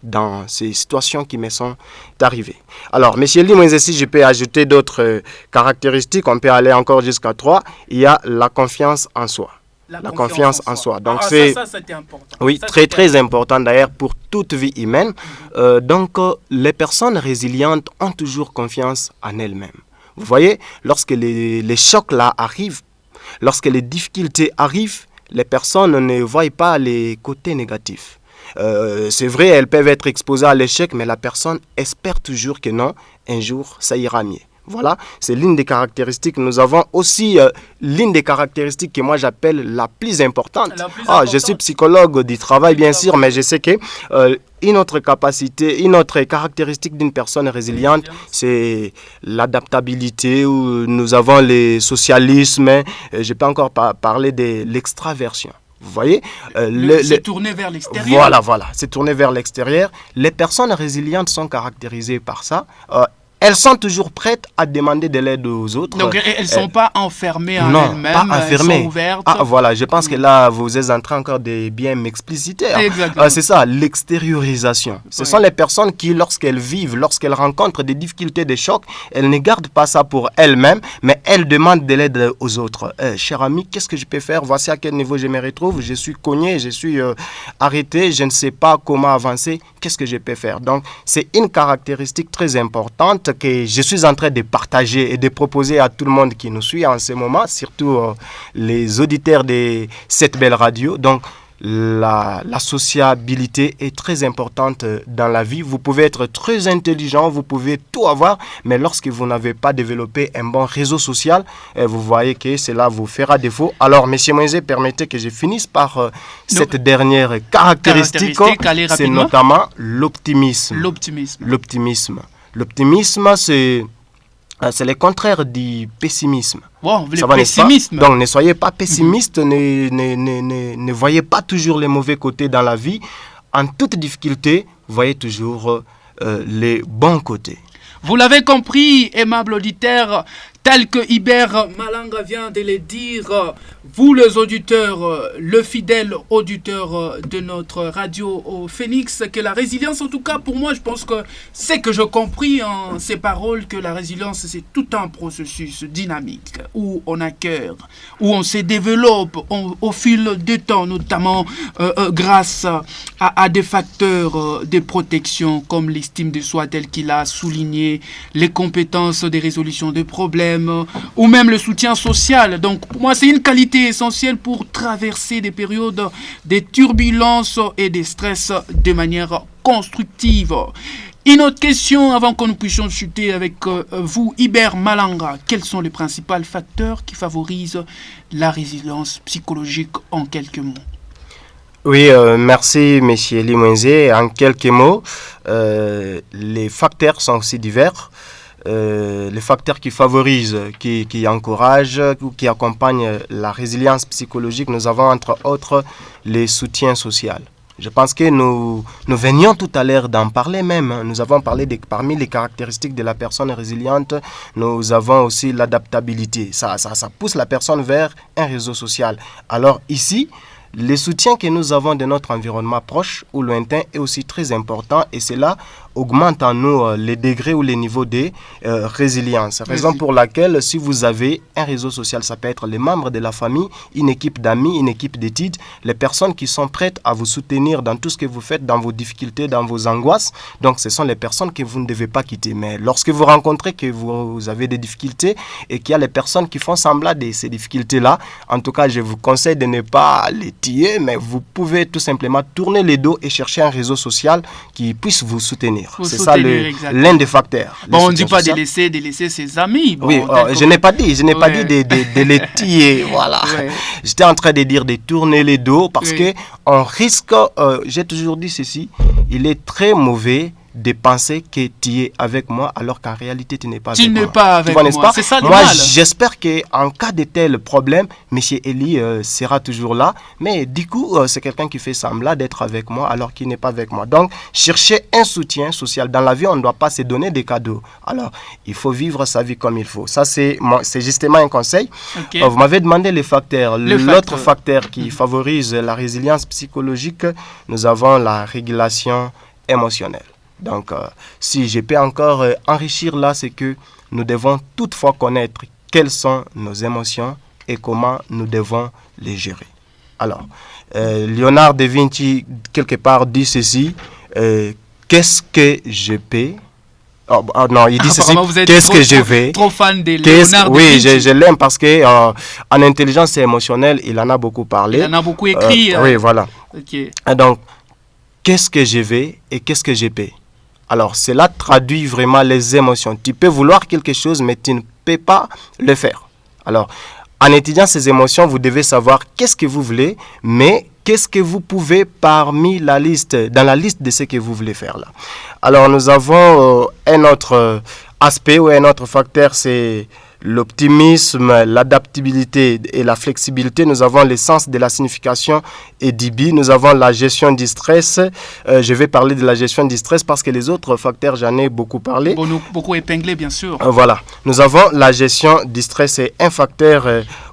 dans ces situations qui me sont arrivées. Alors, M. Limoué, si je peux ajouter d'autres caractéristiques, on peut aller encore jusqu'à 3. Il y a la confiance en soi. La confiance en soi. Donc, ça, c'était important. Oui, ça, très important d'ailleurs pour toute vie humaine. Les personnes résilientes ont toujours confiance en elles-mêmes. Vous voyez, lorsque les chocs là arrivent, lorsque les difficultés arrivent, les personnes ne voient pas les côtés négatifs. C'est vrai, elles peuvent être exposées à l'échec, mais la personne espère toujours que non, un jour, ça ira mieux. Voilà, c'est l'une des caractéristiques. Nous avons aussi l'une des caractéristiques que moi j'appelle la plus importante. Je suis psychologue du travail, bien sûr, mais je sais que une autre caractéristique d'une personne résiliente, c'est l'adaptabilité. Où nous avons le socialisme. Je peux encore parler de l'extraversion. Vous voyez, c'est tourné vers l'extérieur. Voilà, c'est tourné vers l'extérieur. Les personnes résilientes sont caractérisées par ça. Elles sont toujours prêtes à demander de l'aide aux autres. Donc, elles ne sont pas enfermées en elles-mêmes, pas enfermées. Elles sont ouvertes. Voilà, je pense que là, vous êtes en train encore de bien m'expliciter. C'est ça, l'extériorisation. Ce sont les personnes qui, lorsqu'elles vivent, lorsqu'elles rencontrent des difficultés, des chocs, elles ne gardent pas ça pour elles-mêmes, mais elles demandent de l'aide aux autres. Cher ami, qu'est-ce que je peux faire? Voici à quel niveau je me retrouve. Je suis cogné, je suis arrêté, je ne sais pas comment avancer. Qu'est-ce que je peux faire? Donc, c'est une caractéristique très importante que je suis en train de partager et de proposer à tout le monde qui nous suit en ce moment, surtout les auditeurs de cette belle radio. Donc, la sociabilité est très importante dans la vie. Vous pouvez être très intelligent, vous pouvez tout avoir, mais lorsque vous n'avez pas développé un bon réseau social, vous voyez que cela vous fera défaut. Alors, M. Moïse, permettez que je finisse par cette dernière caractéristique, c'est notamment l'optimisme. L'optimisme, c'est le contraire du pessimisme. Donc, ne soyez pas pessimiste, ne voyez pas toujours les mauvais côtés dans la vie. En toute difficulté, voyez toujours les bons côtés. Vous l'avez compris, aimable auditeur, tel que Ibert Malanga vient de le dire, vous les auditeurs, le fidèle auditeur de notre radio au Phoenix, que la résilience, en tout cas pour moi, je pense que c'est que je compris en ces paroles que la résilience, c'est tout un processus dynamique où on acquiert, où on se développe au fil du temps, notamment grâce à des facteurs de protection comme l'estime de soi tel qu'il a souligné, les compétences de résolution de problèmes, ou même le soutien social. Donc pour moi c'est une qualité essentielle pour traverser des périodes de turbulences et de stress de manière constructive. Une autre question avant que nous puissions chuter avec vous, Ibert Malanga. Quels sont les principaux facteurs qui favorisent la résilience psychologique en quelques mots? Oui, merci M. Limoué. En quelques mots, les facteurs sont aussi divers. Les facteurs qui favorisent, qui encouragent ou qui accompagnent la résilience psychologique, nous avons entre autres les soutiens sociaux. Je pense que nous venions tout à l'heure d'en parler même. Nous avons parlé parmi les caractéristiques de la personne résiliente, nous avons aussi l'adaptabilité. Ça pousse la personne vers un réseau social. Alors ici, le soutien que nous avons de notre environnement proche ou lointain est aussi très important et cela augmente en nous les degrés ou les niveaux de résilience. Raison pour laquelle si vous avez un réseau social, ça peut être les membres de la famille, une équipe d'amis, une équipe d'études, les personnes qui sont prêtes à vous soutenir dans tout ce que vous faites, dans vos difficultés, dans vos angoisses. Donc ce sont les personnes que vous ne devez pas quitter. Mais lorsque vous rencontrez que vous avez des difficultés et qu'il y a les personnes qui font semblant de ces difficultés-là, en tout cas je vous conseille de ne pas les tuer, mais vous pouvez tout simplement tourner les dos et chercher un réseau social qui puisse vous soutenir. C'est ça l'un des facteurs. Bon, on ne dit pas de laisser ses amis. Bon, oui, je n'ai pas dit de les tuer. Voilà. Ouais. J'étais en train de dire de tourner les dos parce que on risque, j'ai toujours dit ceci, il est très mauvais de penser que tu es avec moi alors qu'en réalité tu n'es pas Tu avec n'es moi. pas avec vois, n'est-ce moi. pas? C'est ça le Moi, mal. j'espère qu'en cas de tel problème, M. Eli sera toujours là. Mais du coup, c'est quelqu'un qui fait semblant d'être avec moi alors qu'il n'est pas avec moi. Donc, chercher un soutien social. Dans la vie, on ne doit pas se donner des cadeaux. Alors, il faut vivre sa vie comme il faut. Ça, c'est justement un conseil. Ok. Vous m'avez demandé les facteurs. Les L'autre facteurs. facteur qui favorise la résilience psychologique, nous avons la régulation émotionnelle. Donc, si je peux encore enrichir là, c'est que nous devons toutefois connaître quelles sont nos émotions et comment nous devons les gérer. Alors, Léonard de Vinci, quelque part, dit ceci, qu'est-ce que je peux... Oh, non, il dit ceci, Apparemment, vous êtes qu'est-ce que je vais... trop fan de Léonard de Oui, Vinci. je l'aime parce que en intelligence émotionnelle, il en a beaucoup parlé. Il en a beaucoup écrit. Oui, voilà. Ok. Et donc, qu'est-ce que je vais et qu'est-ce que je peux? Alors, cela traduit vraiment les émotions. Tu peux vouloir quelque chose, mais tu ne peux pas le faire. Alors, en étudiant ces émotions, vous devez savoir qu'est-ce que vous voulez, mais qu'est-ce que vous pouvez parmi la liste, dans la liste de ce que vous voulez faire là. Alors, nous avons un autre aspect ou un autre facteur, c'est l'optimisme, l'adaptabilité et la flexibilité. Nous avons le sens de la signification et d'IBI. Nous avons la gestion du stress. Je vais parler de la gestion du stress parce que les autres facteurs, j'en ai beaucoup parlé. Beaucoup épinglé, bien sûr. Voilà. Nous avons la gestion du stress. C'est un facteur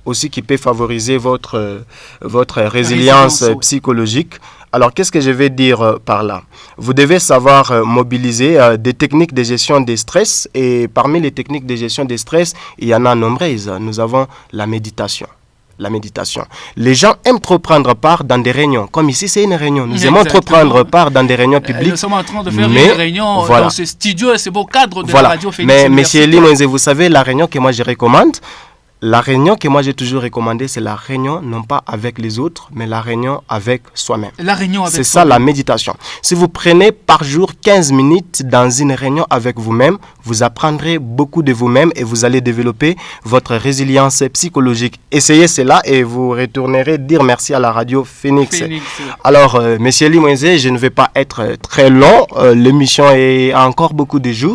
aussi qui peut favoriser votre résilience psychologique. Alors, qu'est-ce que je vais dire par là? Vous devez savoir mobiliser des techniques de gestion des stress. Et parmi les techniques de gestion des stress, il y en a nombreuses. Nous avons la méditation. La méditation. Les gens aiment trop prendre part dans des réunions. Comme ici, c'est une réunion. Nous aimons trop prendre part dans des réunions publiques. Nous sommes en train de faire une réunion dans ce studio et ce beau cadre de la radio Phoenix. Mais M. Eli Mwenze, vous savez, la réunion que moi je recommande, la réunion que moi j'ai toujours recommandée, c'est la réunion non pas avec les autres, mais la réunion avec soi-même. La réunion avec c'est ça la méditation. Si vous prenez par jour 15 minutes dans une réunion avec vous-même, vous apprendrez beaucoup de vous-même et vous allez développer votre résilience psychologique. Essayez cela et vous retournerez dire merci à la radio Phoenix. Alors, M. Eli Mwenze, je ne vais pas être très long. L'émission est encore beaucoup de jours.